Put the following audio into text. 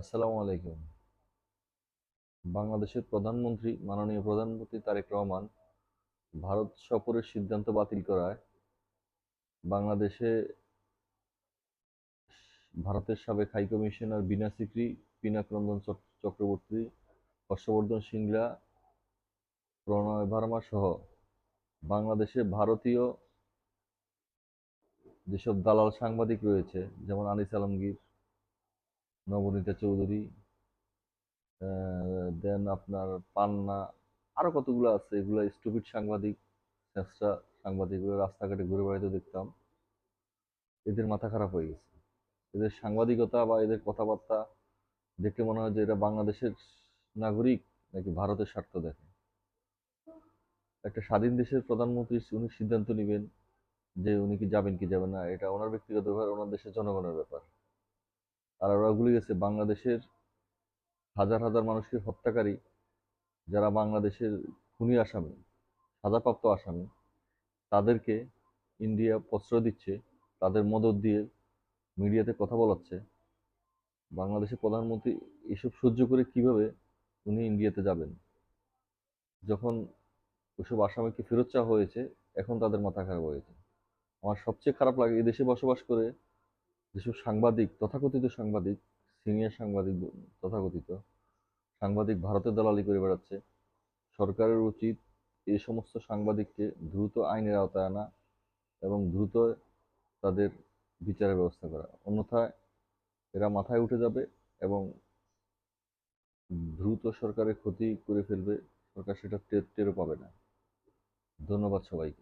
আসসালামু আলাইকুম। বাংলাদেশের প্রধানমন্ত্রী মাননীয় প্রধানমন্ত্রী তারেক রহমান ভারত সফরের সিদ্ধান্ত বাতিল করায় বাংলাদেশে ভারতের সাবেক হাই কমিশনার বিনা সিকরি, পিনাক রঞ্জন চক্রবর্তী, হর্ষবর্ধন শ্রিংলা, প্রণয় ভার্মা সহ বাংলাদেশে ভারতীয় যেসব দালাল সাংবাদিক রয়েছে, যেমন আনিস আলমগীর, নবনীতা চৌধুরী, দেন আপনার পান্না, আরো কতগুলো আছে, এগুলো স্টুপিড সাংবাদিক, চেষ্টা সাংবাদিকগুলো রাস্তাঘাটে ঘুরে বেড়াতে দেখতাম। এদের মাথা খারাপ হয়ে গেছে। এদের সাংবাদিকতা বা এদের কথাবার্তা দেখে মনে হয় যে এরা বাংলাদেশের নাগরিক নাকি ভারতের স্বার্থ দেখে। একটা স্বাধীন দেশের প্রধানমন্ত্রী উনি সিদ্ধান্ত নেবেন যে উনি কি যাবেন কি যাবেন না, এটা ওনার ব্যক্তিগত ব্যাপার, ওনার দেশের জনগণের ব্যাপার। আর ওরা ভুলে গেছে বাংলাদেশের হাজার হাজার মানুষকে হত্যাকারী, যারা বাংলাদেশের খুনি আসামি, সাজাপ্রাপ্ত আসামি, তাদেরকে ইন্ডিয়া প্রশ্রয় দিচ্ছে, তাদের মদদ দিয়ে মিডিয়াতে কথা বলাচ্ছে। বাংলাদেশের প্রধানমন্ত্রী এসব সহ্য করে কিভাবে উনি ইন্ডিয়াতে যাবেন, যখন ওইসব আসামিকে ফেরত চাওয়া হয়েছে, এখন তাদের মাথা খারাপ হয়েছে। আমার সবচেয়ে খারাপ লাগে এই দেশে বসবাস করে যেসব সাংবাদিক, তথাকথিত সাংবাদিক, সিনিয়র সাংবাদিক, তথাকথিত সাংবাদিক ভারতে দালালি করে বেড়াচ্ছে। সরকারের উচিত এই সমস্ত সাংবাদিককে দ্রুত আইনের আওতায় আনা এবং দ্রুত তাদের বিচারের ব্যবস্থা করা, অন্যথায় এরা মাথায় উঠে যাবে এবং দ্রুত সরকারের ক্ষতি করে ফেলবে। সরকার সেটা টেরও পাবে না। ধন্যবাদ সবাইকে।